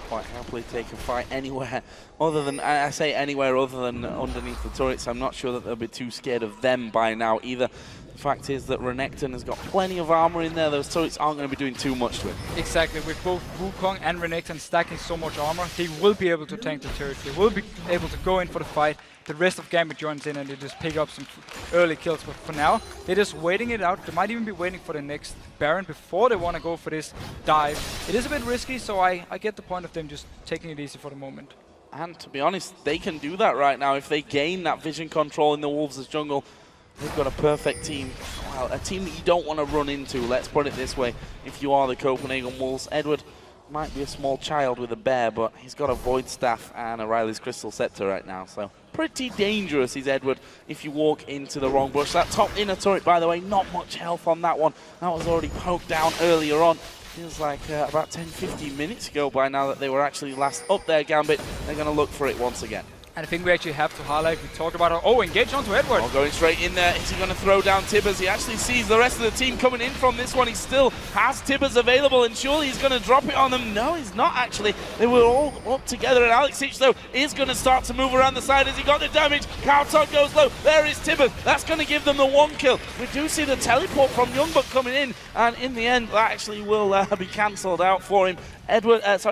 Quite happily take a fight anywhere other than, I say anywhere other than underneath the turrets. I'm not sure that they'll be too scared of them by now either. The fact is that Renekton has got plenty of armor in there. Those turrets aren't going to be doing too much to him. Exactly, with both Wukong and Renekton stacking so much armor, they will be able to tank the turret. They will be able to go in for the fight. The rest of Gambit joins in and they just pick up some early kills. But for now, they're just waiting it out. They might even be waiting for the next Baron before they want to go for this dive. It is a bit risky, so I get the point of them just taking it easy for the moment. And to be honest, they can do that right now. If they gain that vision control in the Wolves' jungle, they've got a perfect team. Well, a team that you don't want to run into, let's put it this way. If you are the Copenhagen Wolves, Edward might be a small child with a bear, but he's got a Void Staff and a Riley's Crystal Scepter right now. So pretty dangerous is Edward if you walk into the wrong bush. That top inner turret, by the way, not much health on that one. That was already poked down earlier on. Feels like about 10-15 minutes ago by now that they were actually last up there, Gambit. They're going to look for it once again. And I think we actually have to highlight, we talked about it. Oh, engage onto Edward. Oh, going straight in there. Is he going to throw down Tibbers? He actually sees the rest of the team coming in from this one. He still has Tibbers available, and surely he's going to drop it on them. No, he's not actually. They were all up together, and Alex Hitch, though, is going to start to move around the side as he got the damage. Cowtock goes low. There is Tibbers. That's going to give them the one kill. We do see the teleport from Youngbuck coming in, and in the end, that actually will be cancelled out for him.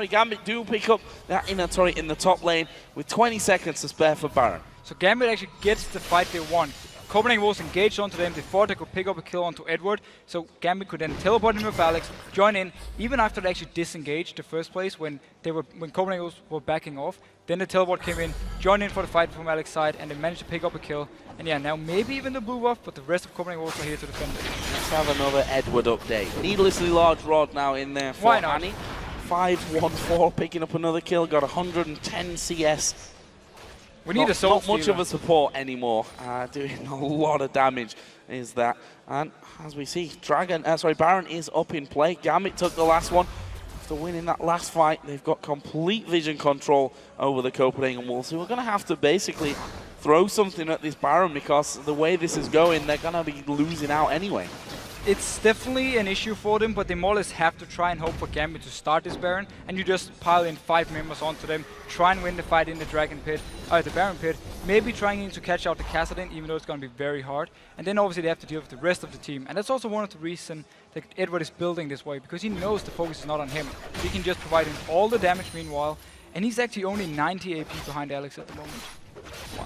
Gambit do pick up that inner turret in the top lane with 20 seconds to spare for Baron. So Gambit actually gets the fight they want. Copenhagen was engaged onto them before they could pick up a kill onto Edward, so Gambit could then teleport in with Alex, join in, even after they actually disengaged the first place when Copenhagen were backing off. Then the teleport came in, joined in for the fight from Alex's side, and they managed to pick up a kill. And yeah, now maybe even the blue buff, but the rest of Copenhagen was here to defend it. Let's have another Edward update. Needlessly large rod now in there for Annie. 5-1-4, picking up another kill, got 110 CS. We need a soul Not much of a support anymore, doing a lot of damage is that. And as we see, Baron is up in play. Gambit took the last one. After winning that last fight, they've got complete vision control over the Copenhagen Wolves, who are going to have to basically throw something at this Baron, because the way this is going, they're going to be losing out anyway. It's definitely an issue for them, but they more or less have to try and hope for Gambit to start this Baron, and you just pile in 5 members onto them, try and win the fight in the Baron Pit, maybe trying to catch out the Kassadin, even though it's going to be very hard, and then obviously they have to deal with the rest of the team. And that's also one of the reasons that Edward is building this way, because he knows the focus is not on him. He can just provide him all the damage meanwhile, and he's actually only 90 AP behind Alex at the moment. Wow.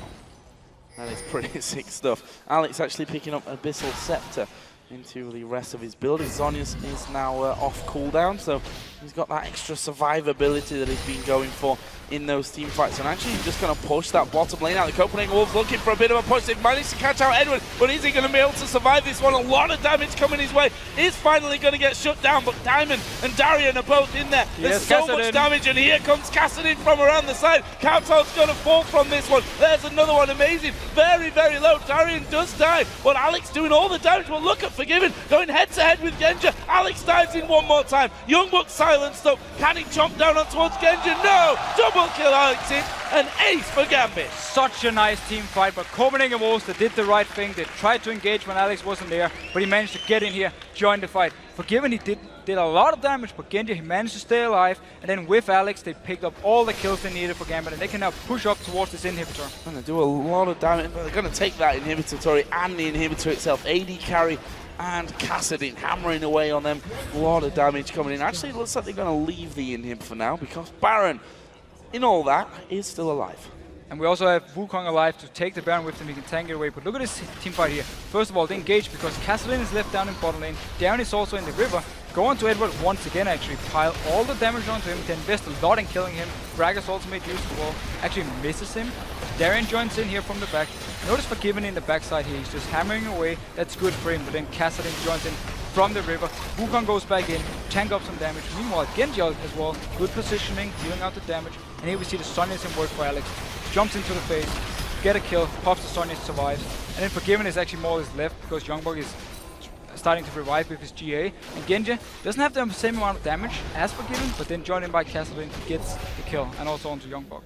That is pretty sick stuff. Alex actually picking up Abyssal Scepter into the rest of his build. His Zhonya's is now off cooldown, so he's got that extra survivability that he's been going for in those team fights. And actually he's just going to push that bottom lane out. The Copenhagen Wolves looking for a bit of a push. They've managed to catch out Edward, but is he going to be able to survive this one? A lot of damage coming his way. Is finally going to get shut down, but Diamond and Darian are both in there. There's so much damage, and here comes Kassadin from around the side. Cowtoad's going to fall from this one. There's another one, amazing. Very, very low. Darian does die, but Alex doing all the damage. Well, look at Forgiven going head-to-head with Genja. Alex dives in one more time. Youngbuck silenced up. Can he chomp down on towards Genja? No! Double kill Alex in. An ace for Gambit. Such a nice team fight, but Copenhagen Wolves, they did the right thing. They tried to engage when Alex wasn't there, but he managed to get in here, join the fight. Forgiven, he did a lot of damage, but Genja, he managed to stay alive, and then with Alex, they picked up all the kills they needed for Gambit, and they can now push up towards this inhibitor. And they do a lot of damage, but they're going to take that inhibitor turret and the inhibitor itself. AD carry and Kassadin hammering away on them. A lot of damage coming in. Actually, it looks like they're going to leave the inhib for now, because Baron, in all that, is still alive. And we also have Wukong alive to take the Baron with him. He can tank it away. But look at this team fight here. First of all, they engage because Kassadin is left down in bottom lane. Darren is also in the river. Go on to Edward once again, actually. Pile all the damage onto him. Then invest a lot in killing him. Bragger's ultimate use as well. Actually misses him. Darren joins in here from the back. Notice Forgiven in the backside here. He's just hammering away. That's good for him. But then Kassadin joins in from the river. Wukong goes back in. Tank up some damage. Meanwhile, Genji as well. Good positioning. Dealing out the damage. And here we see the Zhonya's in work for Alex. Jumps into the face, get a kill, pops the Zhonya's, survives. And then Forgiven is actually more or less left because Youngbuck is starting to revive with his GA. And Genji doesn't have the same amount of damage as Forgiven, but then joined in by Kassadin, gets the kill, and also onto Youngbuck.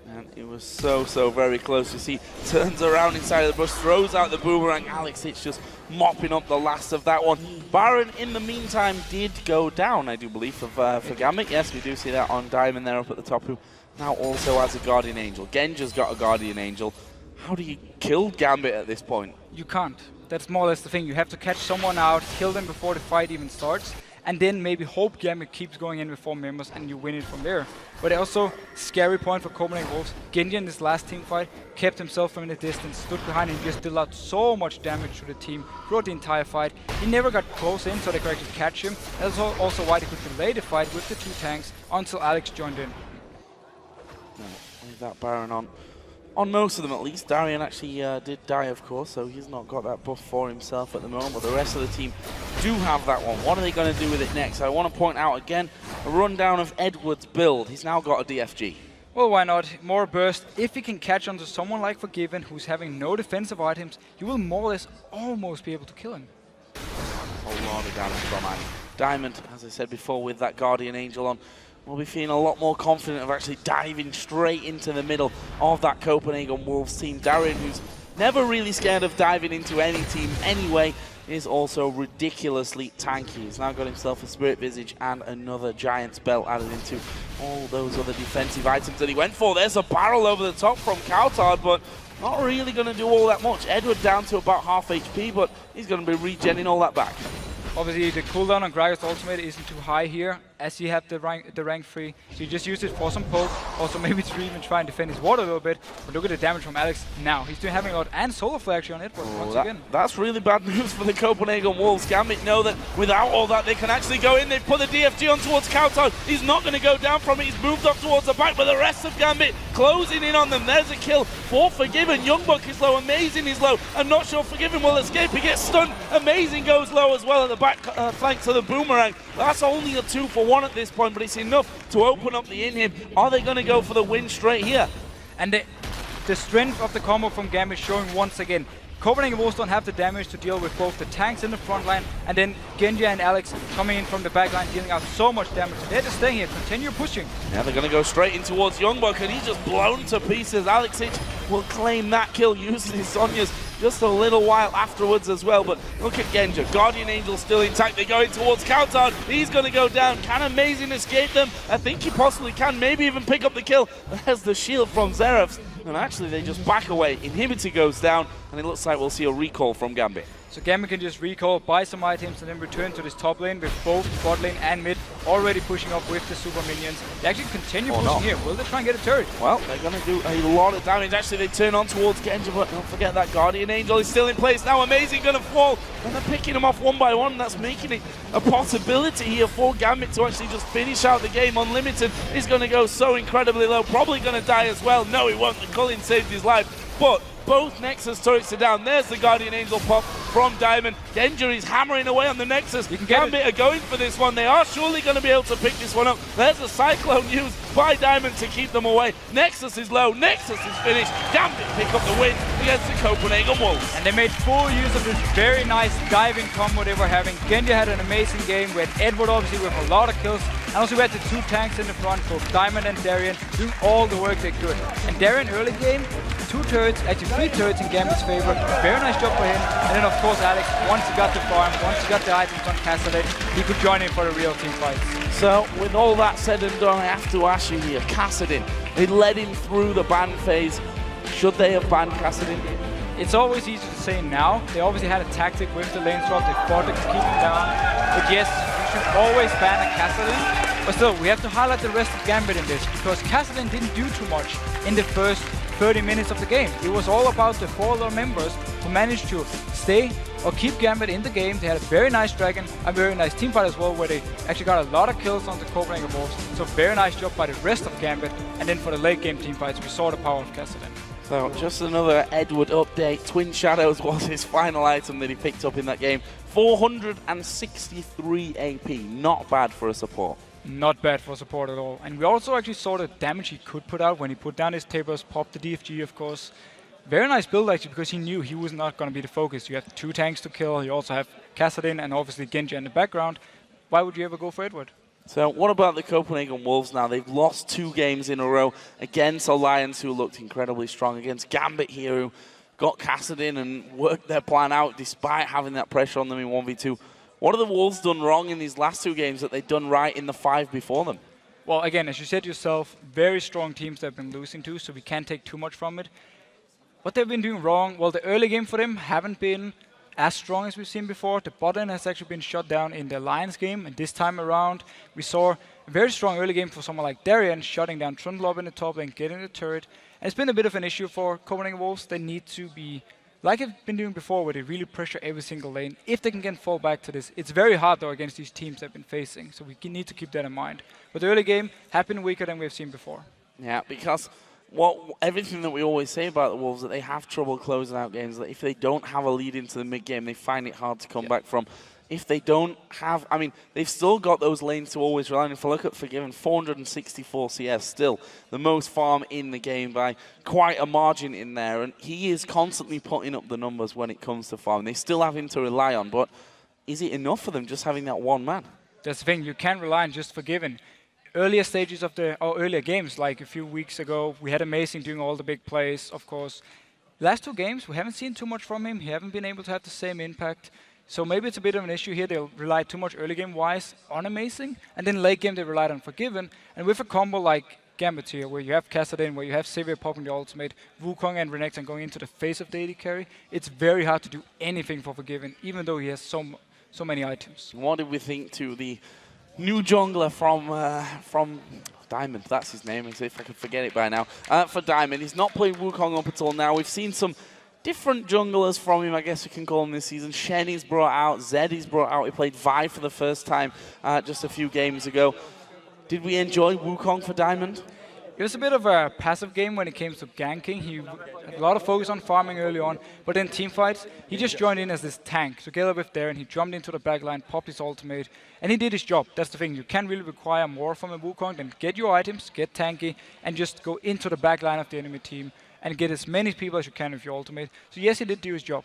And it was so very close. You see, turns around inside of the bush, throws out the boomerang. Alex Hitch just mopping up the last of that one. Baron, in the meantime, did go down, I do believe, for Gambit. Yes, we do see that on Diamond there up at the top, who now also has a Guardian Angel. Genja's got a Guardian Angel. How do you kill Gambit at this point? You can't. That's more or less the thing. You have to catch someone out, kill them before the fight even starts, and then maybe hope Gambit keeps going in with 4 members and you win it from there. But also, scary point for Copenhagen Wolves. Genji in this last team fight kept himself from the distance, stood behind and just dealt out so much damage to the team throughout the entire fight. He never got close in so they could actually catch him. That's also why they could delay the fight with the 2 tanks until Alex joined in. Leave that Baron on most of them at least. Darian actually did die, of course, so he's not got that buff for himself at the moment, but the rest of the team do have that one. What are they going to do with it next? I want to point out again a rundown of Edward's build. He's now got a DFG. Well, why not? More burst. If he can catch onto someone like Forgiven, who's having no defensive items, you will more or less almost be able to kill him. A lot of damage from Annie. Diamond, as I said before, with that Guardian Angel on, will be feeling a lot more confident of actually diving straight into the middle of that Copenhagen Wolves team. Darian, who's never really scared of diving into any team anyway, is also ridiculously tanky. He's now got himself a Spirit Visage and another Giant's Belt added into all those other defensive items that he went for. There's a barrel over the top from Kautard, but not really going to do all that much. Edward down to about half HP, but he's going to be regenning all that back. Obviously, the cooldown on Gragas' ultimate isn't too high here, as you have the rank 3, so you just use it for some poke, also maybe to even try and defend his ward a little bit, but look at the damage from Alex now. He's doing having a lot, and Solar Flare actually on Edward once again. That's really bad news for the Copenhagen Wolves. Gambit know that without all that, they can actually go in. They've put the DFG on towards Kautard. He's not going to go down from it. He's moved up towards the back, but the rest of Gambit closing in on them. There's a kill for Forgiven. Youngbuck is low, Amazing is low. I'm not sure Forgiven will escape. He gets stunned. Amazing goes low as well at the back flank to the Boomerang. That's only a 2-for-1 at this point, but it's enough to open up the inhib. Are they going to go for the win straight here? And the strength of the combo from Gambit showing once again. Copenhagen Wolves don't have the damage to deal with both the tanks in the front line, and then Genji and Alex coming in from the back line, dealing out so much damage. They're just staying here, continue pushing. Yeah, they're going to go straight in towards Youngbuck, and he's just blown to pieces. Alexic will claim that kill using his Sonias just a little while afterwards as well. But look at Genji. Guardian Angel still intact. They're going towards Kautard. He's going to go down. Can Amazing escape them? I think he possibly can. Maybe even pick up the kill. There's the shield from Zerefs. And actually, they just back away. Inhibitor goes down, and it looks like we'll see a recall from Gambit. So Gambit can just recall, buy some items, and then return to this top lane with both bot lane and mid already pushing up with the super minions. They actually continue pushing here. Will they try and get a turret? Well, they're going to do a lot of damage. Actually, they turn on towards Genji, but don't forget that Guardian Angel is still in place. Now Amazing going to fall, and they're picking them off one by one. That's making it a possibility here for Gambit to actually just finish out the game. Unlimited is going to go so incredibly low. Probably going to die as well. No, he won't. The Cullen saved his life, but both Nexus turrets are down. There's the Guardian Angel pop from Diamond. Genji is hammering away on the Nexus. Gambit are going for this one. They are surely going to be able to pick this one up. There's a Cyclone used by Diamond to keep them away. Nexus is low. Nexus is finished. Gambit pick up the win against the Copenhagen Wolves. And they made full use of this very nice diving combo they were having. Genji had an amazing game with Edward obviously with a lot of kills. And also we had the 2 tanks in the front, both Diamond and Darian, doing all the work they could. And Darian early game, 2 turrets, actually 3 turrets in Gambit's favor. Very nice job for him. And then of course Alex, once he got the farm, once he got the items on Cassidy, he could join in for the real team fights. So with all that said and done, I have to ask you here, Cassidy, they led him through the ban phase. Should they have banned Cassidy? It's always easy to say now. They obviously had a tactic with the lane swap. They fought to keep him down. But yes, you should always ban a Cassidy. But still, we have to highlight the rest of Gambit in this, because Cassidy didn't do too much in the first 30 minutes of the game. It was all about the 4 other members who managed to stay or keep Gambit in the game. They had a very nice dragon, a very nice team fight as well, where they actually got a lot of kills on the Copenhagen Wolves. So very nice job by the rest of Gambit. And then for the late game team fights, we saw the power of Cassidy. So just another Edward update. Twin Shadows was his final item that he picked up in that game. 463 AP, not bad for a support. Not bad for support at all. And we also actually saw the damage he could put out when he put down his tapers, popped the DFG of course. Very nice build actually, because he knew he was not going to be the focus. You have 2 tanks to kill, you also have Kassadin and obviously Genji in the background. Why would you ever go for Edward? So what about the Copenhagen Wolves now? They've lost 2 games in a row against Alliance, who looked incredibly strong, against Gambit here, who got Kassadin and worked their plan out despite having that pressure on them in 1v2. What have the Wolves done wrong in these last 2 games that they've done right in the 5 before them? Well, again, as you said yourself, very strong teams they've been losing to, so we can't take too much from it. What they've been doing wrong, well, the early game for them haven't been as strong as we've seen before. The bot lane has actually been shut down in the Alliance game, and this time around we saw a very strong early game for someone like Darien, shutting down Trundle in the top lane, getting the turret. And it's been a bit of an issue for Copenhagen Wolves. They need to be, like they've been doing before, where they really pressure every single lane. If they can fall back to this, it's very hard though against these teams they've been facing, so we need to keep that in mind. But the early game has been weaker than we've seen before. Yeah, because everything that we always say about the Wolves, that they have trouble closing out games, that if they don't have a lead into the mid-game, they find it hard to come back from. If they don't have, I mean, they've still got those lanes to always rely on. If I look at Forgiven, 464 CS, still the most farm in the game by quite a margin in there, and he is constantly putting up the numbers when it comes to farm. They still have him to rely on, but is it enough for them just having that one man? That's the thing, you can't rely on just Forgiven. Earlier stages of earlier games, like a few weeks ago, we had Amazing doing all the big plays, of course. Last 2 games, we haven't seen too much from him. He haven't been able to have the same impact. So maybe it's a bit of an issue here. They'll rely too much early game-wise on Amazing, and then late game they relied on Forgiven. And with a combo like Gambit here, where you have Kassadin, where you have Xavier popping the ultimate, Wukong and Renekton going into the face of the AD carry, it's very hard to do anything for Forgiven, even though he has so many items. What did we think to the new jungler from Diamond? That's his name, as if I could forget it by now. For Diamond, he's not played Wukong up until now. We've seen some different junglers from him, I guess we can call him this season. Shen he's brought out, Zed he's brought out. He played Vi for the first time just a few games ago. Did we enjoy Wukong for Diamond? It was a bit of a passive game when it came to ganking. He had a lot of focus on farming early on, but in teamfights, he just joined in as this tank together with Darren. He jumped into the backline, popped his ultimate, and he did his job. That's the thing, you can't really require more from a Wukong than get your items, get tanky, and just go into the backline of the enemy team and get as many people as you can with your ultimate. So yes, he did do his job.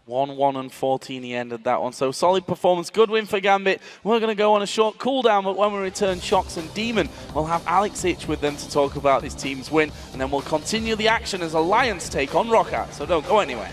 1-1-14 he ended that one. So solid performance, good win for Gambit. We're going to go on a short cooldown, but when we return, Shox and Demon, we'll have Alex Itch with them to talk about this team's win, and then we'll continue the action as Alliance take on Roccat. So don't go anywhere.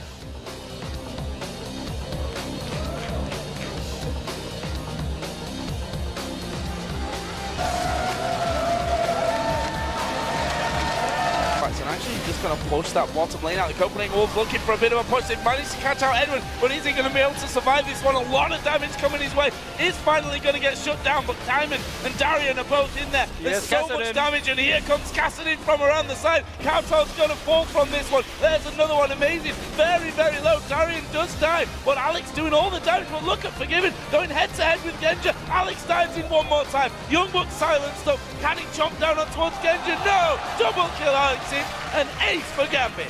Just going to push that bottom lane out. The Copenhagen Wolves looking for a bit of a push. They've managed to catch out Edwin, but is he going to be able to survive this one? A lot of damage coming his way. Is finally going to get shut down, but Diamond and Darien are both in there. There's so much damage, and here comes Kassadin from around the side. Kowtoe's going to fall from this one. There's another one. Amazing. Very, very low. Darien does die, but Alex doing all the damage. But look at Forgiven going head-to-head with Genja. Alex dives in one more time. Youngbuck silenced up. Can he chomp down on towards Genja? No! Double kill Alex in. An ace for Gambit.